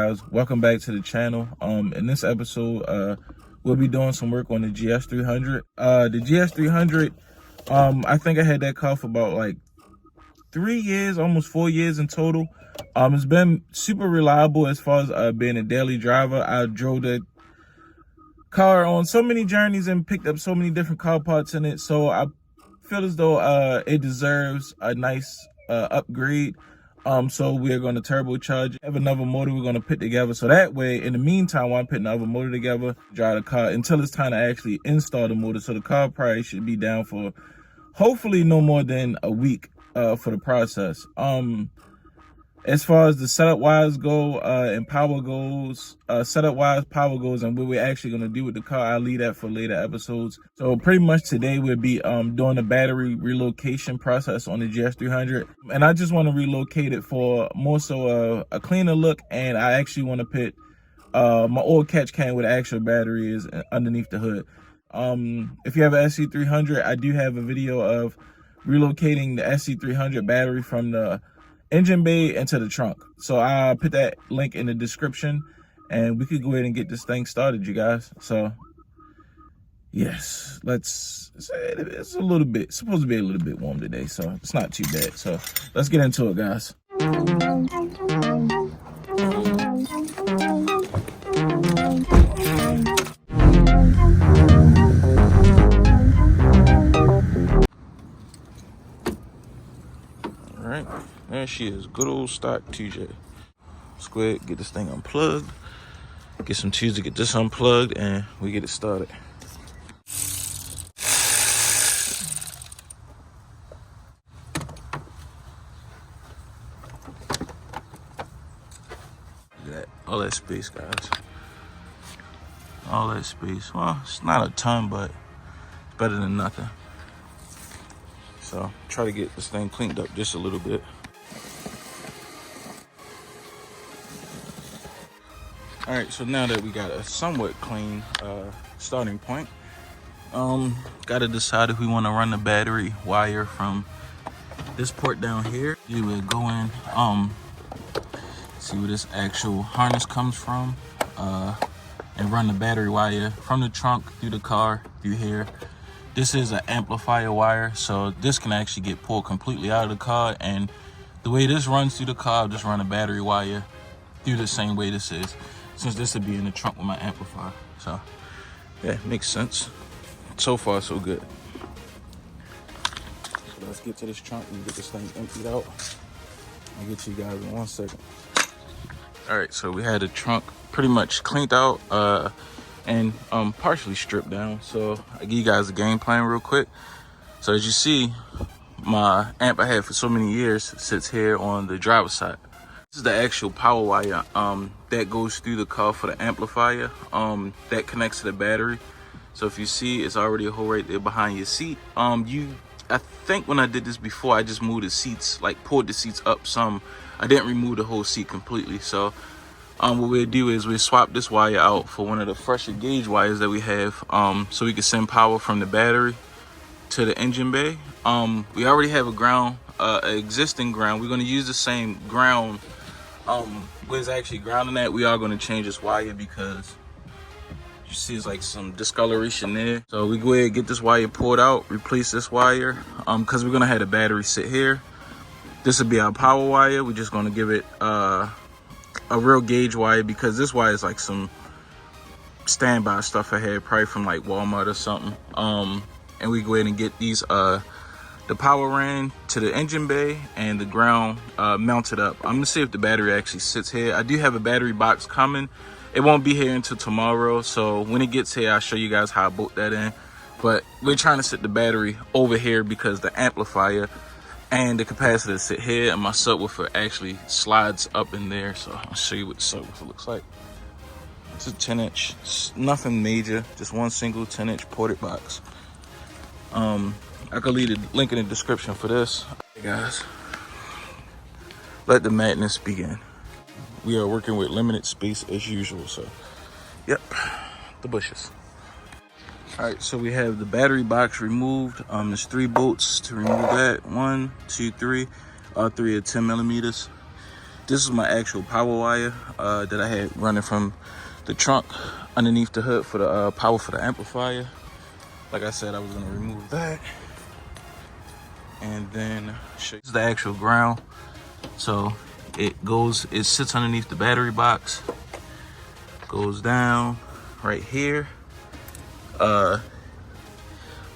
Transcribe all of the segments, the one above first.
guys? Welcome back to the channel. In this episode, we'll be doing some work on the GS300. The GS300, I think I had that car for about like 3 years, almost 4 years in total. It's been super reliable as far as being a daily driver. I drove the car on so many journeys and picked up so many different car parts in it, so I feel as though it deserves a nice upgrade. So we're going to turbocharge, have another motor we're going to put together, so that way in the meantime while I'm putting the other motor together, drive the car until it's time to actually install the motor. So the car probably should be down for hopefully no more than a week for the process. As far as the setup wise go and power goes, setup wise, power goes, and what we're actually going to do with the car, I'll leave that for later episodes. So pretty much today we'll be doing the battery relocation process on the GS300, and I just want to relocate it for more so a cleaner look, and I actually want to put my old catch can with the actual battery is underneath the hood. If you have an SC300, I do have a video of relocating the SC300 battery from the engine bay into the trunk, so I'll put that link in the description and we could go ahead and get this thing started, you guys. So yes, it's a little bit, supposed to be a little bit warm today, so it's not too bad. So let's get into it, guys. All right, there she is, good old stock TJ. Let's go ahead, get this thing unplugged, get some tubes to get this unplugged, and we get it started. Look at that, all that space, guys. All that space. Well, it's not a ton, but it's better than nothing. So try to get this thing cleaned up just a little bit. All right, so now that we got a somewhat clean starting point, gotta decide if we want to run the battery wire from this port down here. You would go in, see where this actual harness comes from, and run the battery wire from the trunk through the car through here. This is an amplifier wire, so this can actually get pulled completely out of the car, and the way this runs through the car, I'll just run a battery wire through the same way this is, since this would be in the trunk with my amplifier. So yeah, makes sense. So far so good. So let's get to this trunk and get this thing emptied out. I'll get you guys in 1 second. All right, so we had the trunk pretty much cleaned out and partially stripped down. So I'll give you guys a game plan real quick. So as you see, my amp I had for so many years sits here on the driver's side. This is the actual power wire that goes through the car for the amplifier that connects to the battery. So if you see, it's already a hole right there behind your seat. I think when I did this before, I just moved the seats, like pulled the seats up some. I didn't remove the whole seat completely. So what we'll do is we'll swap this wire out for one of the fresher gauge wires that we have, so we can send power from the battery to the engine bay. We already have a ground, existing ground. We're going to use the same ground. Where's actually grounding at, we are going to change this wire because you see it's like some discoloration there. So we go ahead and get this wire pulled out, replace this wire, because we're going to have the battery sit here. This will be our power wire. We're just going to give it a real gauge wire, because this wire is like some standby stuff I had probably from like Walmart or something. And we go ahead and get these the power ran to the engine bay and the ground mounted up. I'm gonna see if the battery actually sits here. I do have a battery box coming. It won't be here until tomorrow, so when it gets here I'll show you guys how I bolt that in. But we're trying to sit the battery over here because the amplifier and the capacitor sit here, and my subwoofer actually slides up in there. So I'll show you what the subwoofer looks like. It's a 10-inch, it's nothing major, just one single 10-inch ported box. I could leave the link in the description for this. Hey guys, let the madness begin. We are working with limited space as usual, so yep, the bushes. All right, so we have the battery box removed. There's 3 bolts to remove that. 1, 2, 3. All 3 are 10 millimeters. this is my actual power wire that I had running from the trunk underneath the hood for the power for the amplifier. Like I said, I was gonna remove that. And then show you the actual ground. So it sits underneath the battery box, goes down right here,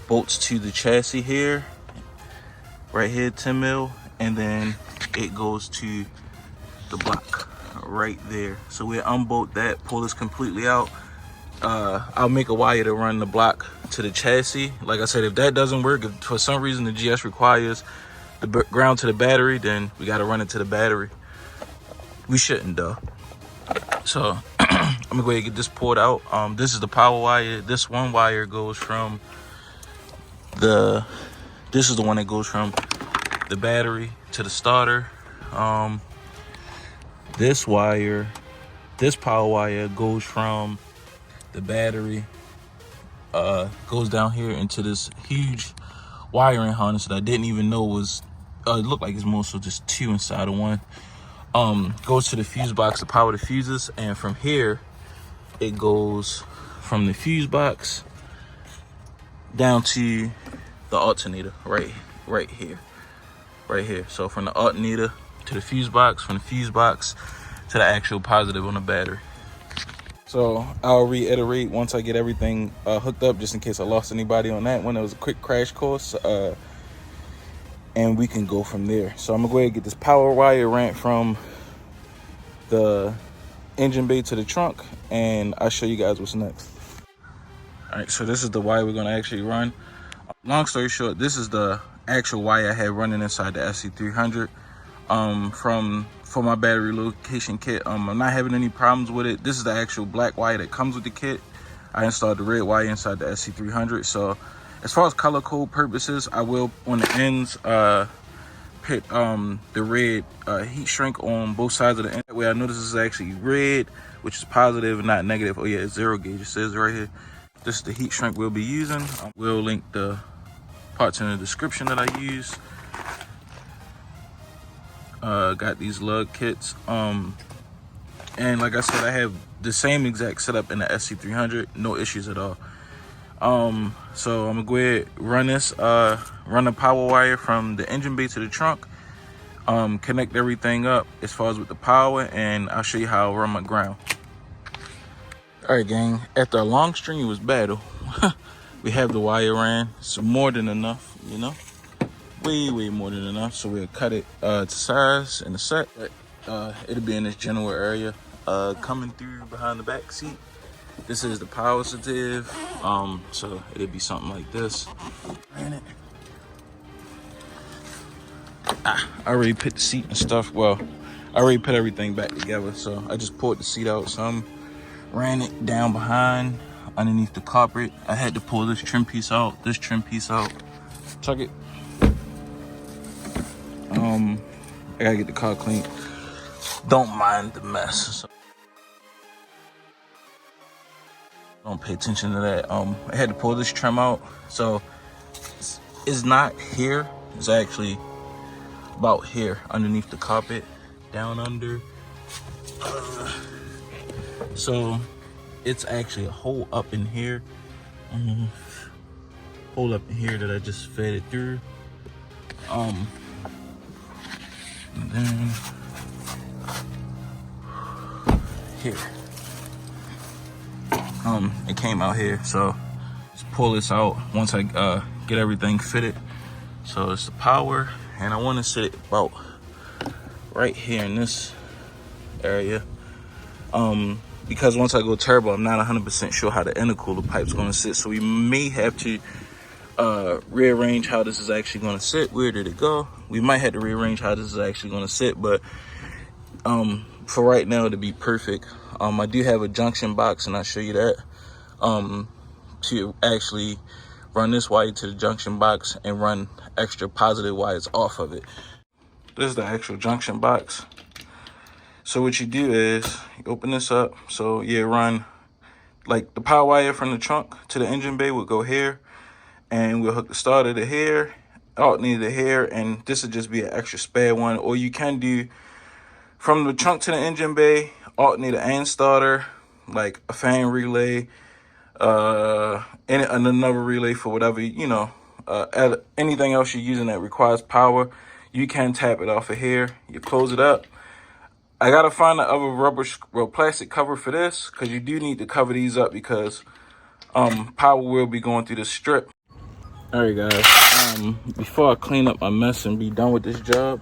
bolts to the chassis here, right here, 10 mil, and then it goes to the block right there. So we unbolt that, pull this completely out. I'll make a wire to run the block to the chassis. Like I said, if that doesn't work, if for some reason the GS requires the ground to the battery, then we got to run it to the battery. We shouldn't though. So I'm gonna go ahead and get this pulled out. This is the power wire. This one wire goes from this is the one that goes from the battery to the starter. This power wire goes from the battery, goes down here into this huge wiring harness that I didn't even know was, it looked like it's mostly just two inside of one. Goes to the fuse box to power the fuses, and from here, it goes from the fuse box down to the alternator right here. So from the alternator to the fuse box, from the fuse box to the actual positive on the battery. So I'll reiterate once I get everything hooked up, just in case I lost anybody on that one. It was a quick crash course, and we can go from there. So I'm gonna go ahead and get this power wire ran from the engine bay to the trunk, and I'll show you guys what's next. All right, so this is the wire we're gonna actually run. Long story short, this is the actual wire I had running inside the Gs300 for my battery relocation kit. I'm not having any problems with it. This is the actual black wire that comes with the kit. I installed the red wire inside the Gs300. So as far as color code purposes, I will on the ends put the red heat shrink on both sides of the end. That way I know this is actually red, which is positive and not negative. Oh yeah, it's 0 gauge. It says right here. This is the heat shrink we'll be using. We'll link the parts in the description that I use. Got these lug kits. And like I said, I have the same exact setup in the Gs300, no issues at all. So I'm gonna go ahead run this, run the power wire from the engine bay to the trunk, connect everything up as far as with the power, and I'll show you how I run my ground. All right, gang, after a long strenuous battle, we have the wire ran. It's more than enough, you know, way more than enough. So we'll cut it to size in a sec. It'll be in this general area, coming through behind the back seat. This is the power sensitive, so it'll be something like this. Ran it. I already put the seat and stuff. Well, I already put everything back together, so I just pulled the seat out some, ran it down behind underneath the carpet. I had to pull this trim piece out, tuck it. I gotta get the car clean. Don't mind the mess. So don't pay attention to that. I had to pull this trim out. So it's not here. It's actually about here underneath the carpet, down under. So it's actually a hole up in here. Hole up in here that I just fed it through. And then here. It came out here, so just pull this out once I get everything fitted. So it's the power, and I want to sit it about right here in this area. Because once I go turbo, I'm not 100% sure how the intercooler pipe's going to sit, so we may have to rearrange how this is actually going to sit. Where did it go? We might have to rearrange how this is actually going to sit, but for right now, to be perfect, I do have a junction box, and I'll show you that, to actually run this wire to the junction box and run extra positive wires off of it. This is the actual junction box. So what you do is you open this up. So you run like the power wire from the trunk to the engine bay will go here, and we'll hook the starter to here, alternator to here, and this would just be an extra spare one. Or you can do from the trunk to the engine bay, alternator and starter, like a fan relay, and another relay for whatever, anything else you're using that requires power. You can tap it off of here. You close it up. I gotta find the other plastic cover for this, because you do need to cover these up because power will be going through the strip. All right, guys. Before I clean up my mess and be done with this job,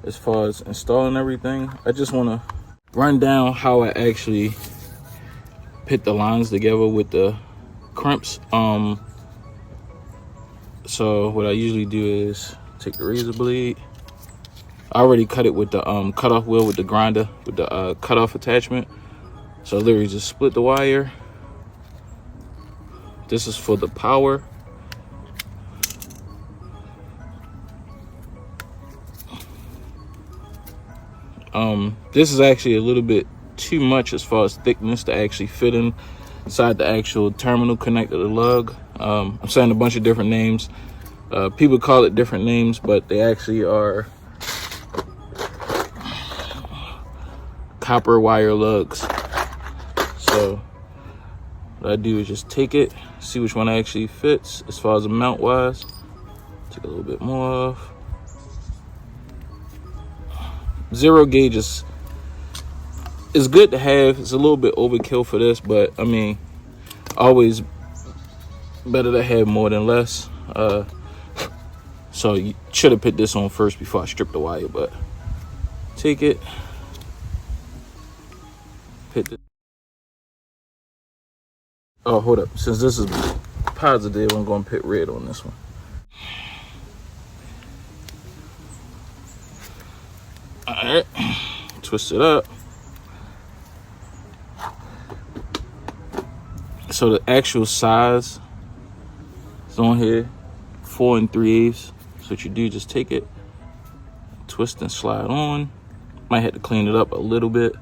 as far as installing everything, I just want to run down how I actually put the lines together with the crimps. So what I usually do is take the razor blade. I already cut it with the cutoff wheel with the grinder with the cutoff attachment. So I literally just split the wire. This is for the power. This is actually a little bit too much as far as thickness to actually fit inside the actual terminal connector to the lug. I'm saying a bunch of different names. People call it different names, but they actually are copper wire lugs. So what I do is just take it, see which one actually fits as far as amount wise. Take a little bit more off. 0 gauge is good to have. It's a little bit overkill for this, but I mean, always better to have more than less. So you should have put this on first before I stripped the wire, but take it, put the, oh, hold up, since this is positive, I'm going to put red on this one. All right, twist it up. So the actual size is on here, 4 3/8. So what you do, just take it, twist and slide on. Might have to clean it up a little bit.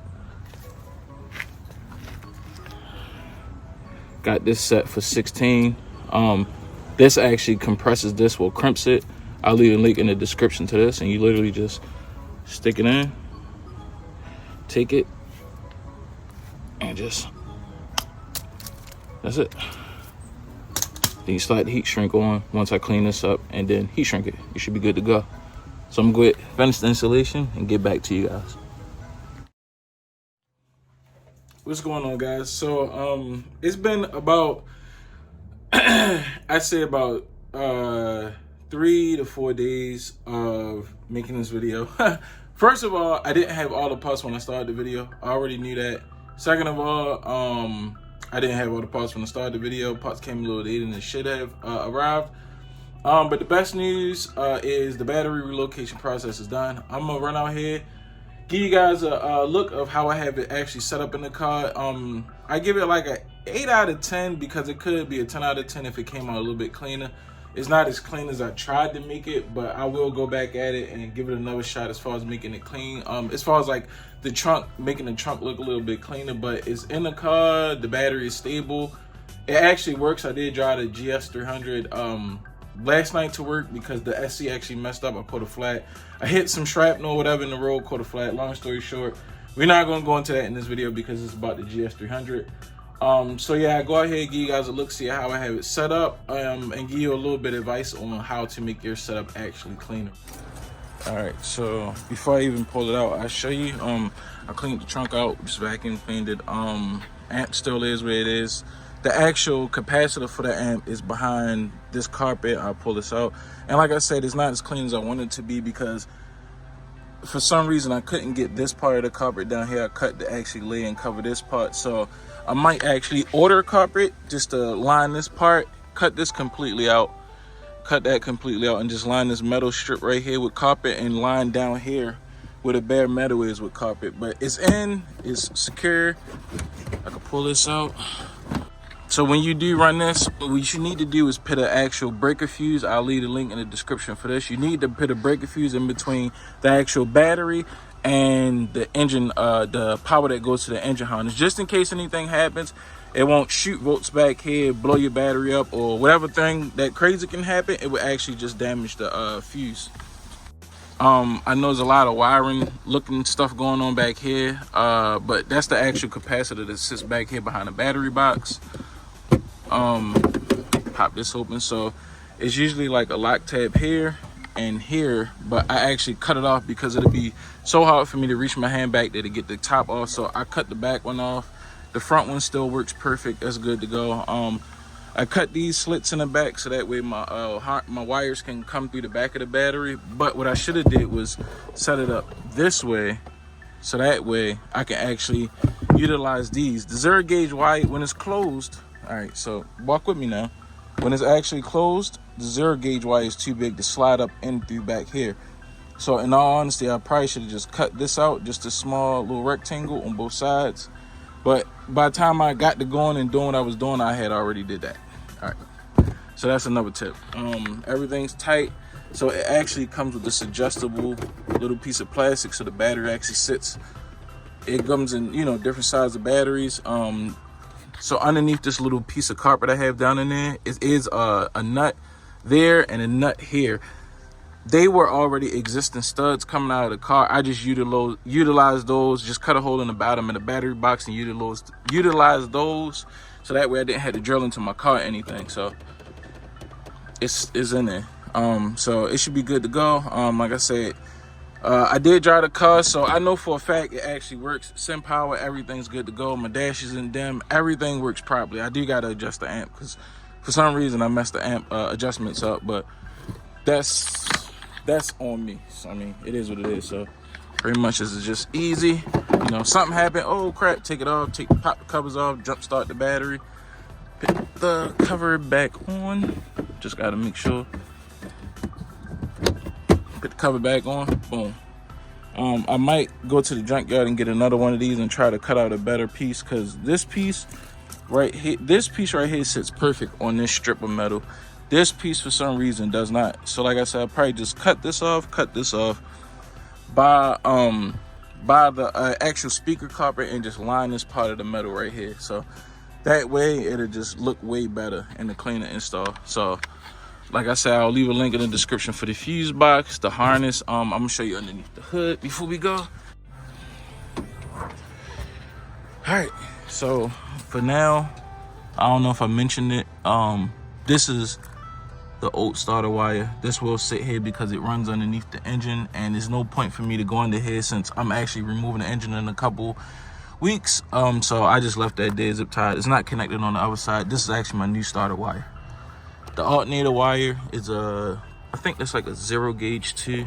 Got this set for 16. This actually compresses this, well, crimps it. I'll leave a link in the description to this, and you literally just stick it in, take it, and just, that's it. Then you slide the heat shrink on once I clean this up, and then heat shrink it. You should be good to go. So I'm going to finish the installation and get back to you guys. What's going on, guys? So it's been about I'd say about 3 to 4 days of making this video. First of all, I didn't have all the parts when I started the video. I already knew that. Second of all, I didn't have all the parts when I started the video. Parts came a little later than it should have arrived. But the best news is the battery relocation process is done. I'm gonna run out here, give you guys a look of how I have it actually set up in the car. I give it like a 8 out of 10 because it could be a 10 out of 10 if it came out a little bit cleaner. It's not as clean as I tried to make it, but I will go back at it and give it another shot as far as making it clean. As far as like the trunk, making the trunk look a little bit cleaner, but it's in the car, the battery is stable. It actually works. I did drive the Gs300 last night to work because the SC actually messed up. I caught a flat. I hit some shrapnel or whatever in the road, caught a flat. Long story short, we're not going to go into that in this video because it's about the Gs300. So yeah, go ahead, give you guys a look, see how I have it set up, and give you a little bit of advice on how to make your setup actually cleaner. All right, so before I even pull it out, I'll show you. I cleaned the trunk out, just vacuum cleaned it. Amp still is where it is. The actual capacitor for the amp is behind this carpet. I'll pull this out. And like I said, it's not as clean as I wanted it to be because for some reason I couldn't get this part of the carpet down here. I cut to actually lay and cover this part. So I might actually order a carpet just to line this part, cut this completely out, cut that completely out, and just line this metal strip right here with carpet and line down here where the bare metal is with carpet. But it's in, it's secure. I can pull this out. So when you do run this, what you need to do is put an actual breaker fuse. I'll leave the link in the description for this. You need to put a breaker fuse in between the actual battery and the engine, the power that goes to the engine harness. Just in case anything happens, it won't shoot volts back here, blow your battery up, or whatever thing that crazy can happen. It will actually just damage the fuse. I know there's a lot of wiring looking stuff going on back here, but that's the actual capacitor that sits back here behind the battery box. Pop this open. So it's usually like a lock tab here and here, but I actually cut it off because it'd be so hard for me to reach my hand back there to get the top off. So I cut the back one off. The front one still works perfect. That's good to go. I cut these slits in the back so that way my wires can come through the back of the battery. But what I should have did was set it up this way, so that way I can actually utilize these. The 0 gauge wire, when it's closed, all right, so walk with me now. When it's actually closed, the 0 gauge wire is too big to slide up in through back here. So in all honesty, I probably should have just cut this out, just a small little rectangle on both sides. But by the time I got to going and doing what I was doing, I had already did that. All right, so that's another tip. Everything's tight, so it actually comes with this adjustable little piece of plastic, so the battery actually sits. It comes in, you know, different sizes of batteries. So underneath this little piece of carpet I have down in there, it is a nut there and a nut here. They were already existing studs coming out of the car. I just utilized those, just cut a hole in the bottom of the battery box and utilized those, so that way I didn't have to drill into my car or anything. So it's in there. So it should be good to go. Like I said, I did drive the car, so I know for a fact it actually works. Sim power, everything's good to go. My dash is in dim, everything works properly. I do gotta adjust the amp because for some reason I messed the amp adjustments up, but that's on me. So I mean, it is what it is. So pretty much this is just easy. You know, something happened, oh crap, take it off, pop the covers off, jump start the battery, put the cover back on. Just gotta make sure. Put the cover back on, boom. I might go to the junkyard and get another one of these and try to cut out a better piece, because this piece right here sits perfect on this strip of metal. This piece for some reason does not. So like I said, I'll probably just cut this off by the actual speaker carpet and just line this part of the metal right here. So that way it'll just look way better in the cleaner install. So like I said, I'll leave a link in the description for the fuse box, the harness. I'm gonna show you underneath the hood before we go. All right, so for now, I don't know if I mentioned it. This is the old starter wire. This will sit here because it runs underneath the engine, and there's no point for me to go under here since I'm actually removing the engine in a couple weeks. So I just left that there zip tied. It's not connected on the other side. This is actually my new starter wire. The alternator wire is I think that's like a 0 gauge too.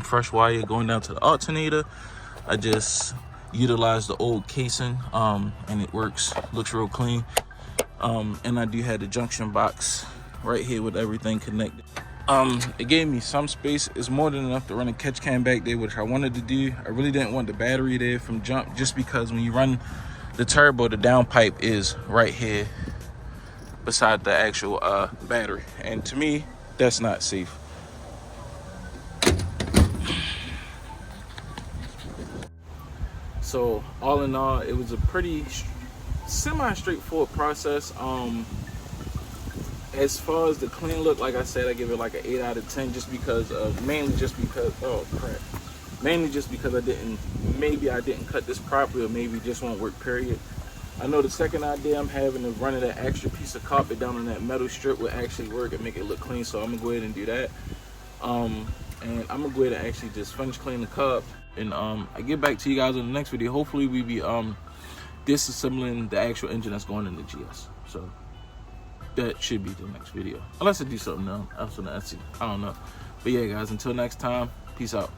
Fresh wire going down to the alternator. I just utilized the old casing, and it works, looks real clean. And I do have the junction box right here with everything connected. It gave me some space. It's more than enough to run a catch can back there, which I wanted to do. I really didn't want the battery there from jump, just because when you run the turbo, the downpipe is right here beside the actual battery, and to me that's not safe. So all in all, it was a pretty semi-straightforward process. As far as the clean look, like I said, I give it like an 8 out of 10, just because mainly just because maybe I didn't cut this properly, or maybe it just won't work, period. I know the second idea I'm having of running that extra piece of carpet down on that metal strip will actually work and make it look clean, so I'm gonna go ahead and do that. And I'm gonna go ahead and actually just finish cleaning the car up, and I get back to you guys in the next video. Hopefully we be disassembling the actual engine that's going in the GS. So that should be the next video, unless I do something else on the Etsy. I don't know. But yeah guys, until next time, peace out.